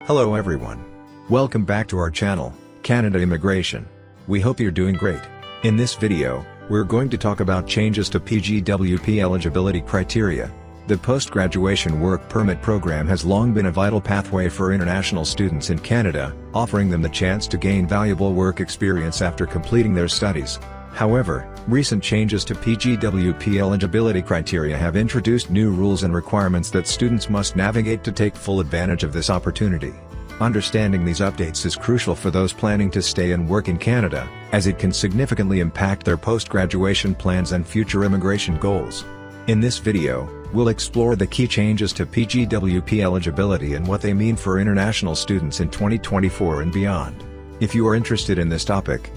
Hello everyone. Welcome back to our channel, Canada Immigration. We hope you're doing great. In this video, we're going to talk about changes to PGWP eligibility criteria. The Post-Graduation Work Permit program has long been a vital pathway for international students in Canada, offering them the chance to gain valuable work experience after completing their studies. However, recent changes to PGWP eligibility criteria have introduced new rules and requirements that students must navigate to take full advantage of this opportunity. Understanding these updates is crucial for those planning to stay and work in Canada, as it can significantly impact their post-graduation plans and future immigration goals. In this video, we'll explore the key changes to PGWP eligibility and what they mean for international students in 2024 and beyond. If you are interested in this topic,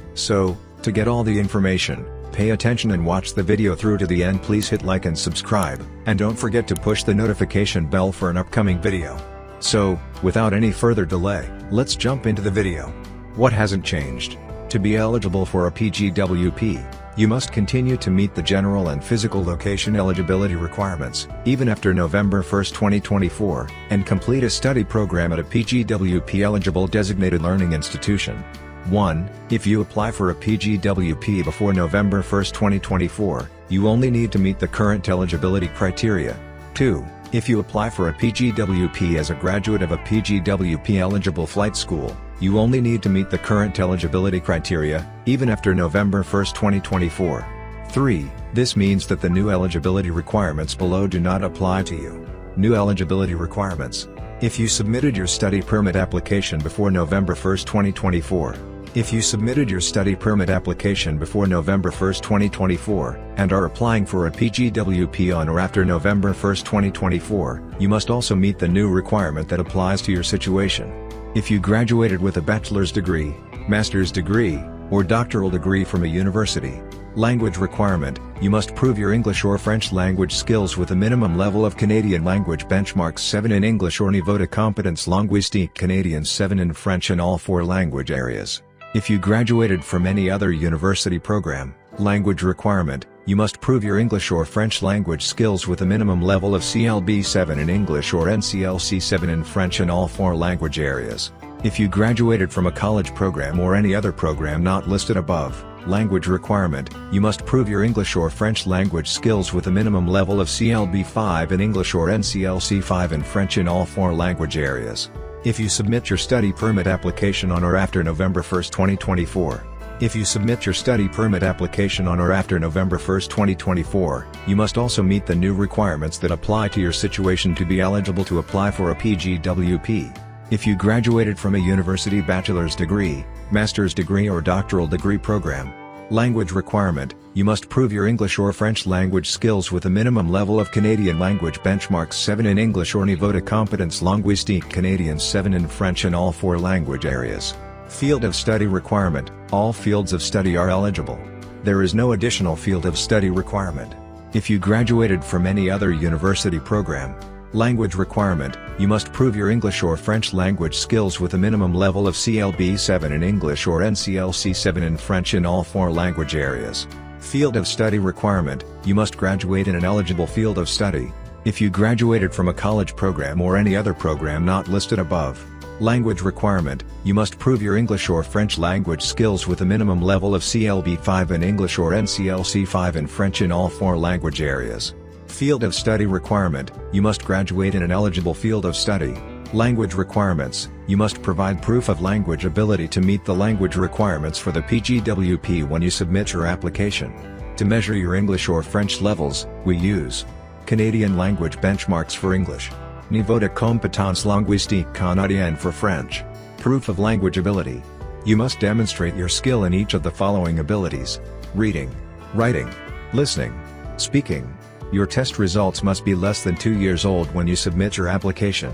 to get all the information, pay attention and watch the video through to the end. Please hit like and subscribe, and don't forget to push the notification bell for an upcoming video. So, without any further delay, let's jump into the video. What hasn't changed? To be eligible for a PGWP, you must continue to meet the general and physical location eligibility requirements, even after November 1, 2024, and complete a study program at a PGWP-eligible designated learning institution. 1. If you apply for a PGWP before November 1, 2024, you only need to meet the current eligibility criteria. 2. If you apply for a PGWP as a graduate of a PGWP-eligible flight school, you only need to meet the current eligibility criteria, even after November 1, 2024. 3. This means that the new eligibility requirements below do not apply to you. New eligibility requirements. If you submitted your study permit application before November 1, 2024, if you submitted your study permit application before November 1, 2024, and are applying for a PGWP on or after November 1, 2024, you must also meet the new requirement that applies to your situation. If you graduated with a bachelor's degree, master's degree, or doctoral degree from a university. Language requirement, you must prove your English or French language skills with a minimum level of Canadian language benchmark 7 in English or niveau de compétence linguistique Canadian 7 in French in all 4 language areas. If you graduated from any other university program, language requirement, you must prove your English or French language skills with a minimum level of CLB 7 in English or NCLC 7 in French in all 4 language areas. If you graduated from a college program or any other program not listed above, language requirement, you must prove your English or French language skills with a minimum level of CLB 5 in English or NCLC 5 in French in all 4 language areas. If you submit your study permit application on or after November 1, 2024. If you submit your study permit application on or after November 1, 2024, you must also meet the new requirements that apply to your situation to be eligible to apply for a PGWP. If you graduated from a university bachelor's degree, master's degree or doctoral degree program. Language requirement, you must prove your English or French language skills with a minimum level of Canadian language benchmark 7 in English or niveau de compétence linguistique Canadian 7 in French in all 4 language areas. Field of study requirement, all fields of study are eligible. There is no additional field of study requirement. If you graduated from any other university program. Language requirement, you must prove your English or French language skills with a minimum level of CLB 7 in English or NCLC 7 in French in all 4 language areas. Field of study requirement, you must graduate in an eligible field of study. If you graduated from a college program or any other program not listed above. Language requirement, you must prove your English or French language skills with a minimum level of CLB 5 in English or NCLC 5 in French in all 4 language areas. Field of study requirement, you must graduate in an eligible field of study. Language requirements, you must provide proof of language ability to meet the language requirements for the PGWP when you submit your application. To measure your English or French levels, we use Canadian language benchmarks for English. Niveau de compétence linguistique canadienne for French. Proof of language ability. You must demonstrate your skill in each of the following abilities: reading, writing, listening, speaking. Your test results must be less than 2 years old when you submit your application.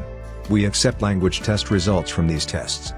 We accept language test results from these tests.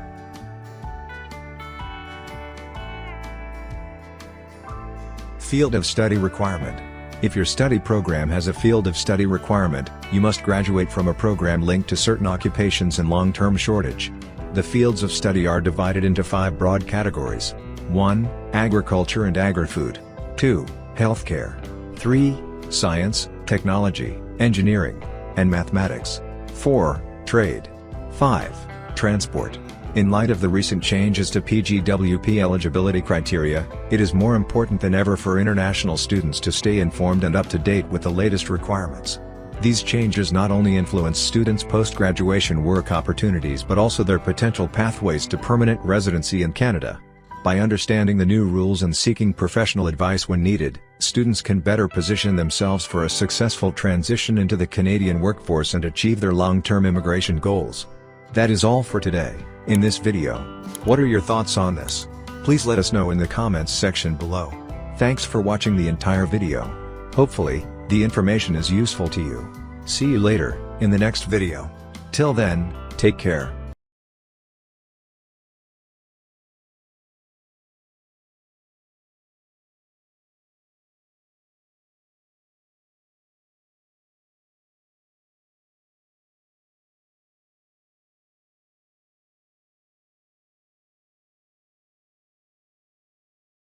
Field of study requirement. If your study program has a field of study requirement, you must graduate from a program linked to certain occupations in long-term shortage. The fields of study are divided into 5 broad categories. 1. Agriculture and agri-food. 2. Healthcare. 3. Science, technology, engineering, and mathematics. 4. Trade. 5. Transport. In light of the recent changes to PGWP eligibility criteria, it is more important than ever for international students to stay informed and up to date with the latest requirements. These changes not only influence students' post-graduation work opportunities but also their potential pathways to permanent residency in Canada. By understanding the new rules and seeking professional advice when needed, students can better position themselves for a successful transition into the Canadian workforce and achieve their long-term immigration goals. That is all for today. In this video, what are your thoughts on this? Please let us know in the comments section below. Thanks for watching the entire video. Hopefully, the information is useful to you. See you later, in the next video. Till then, take care.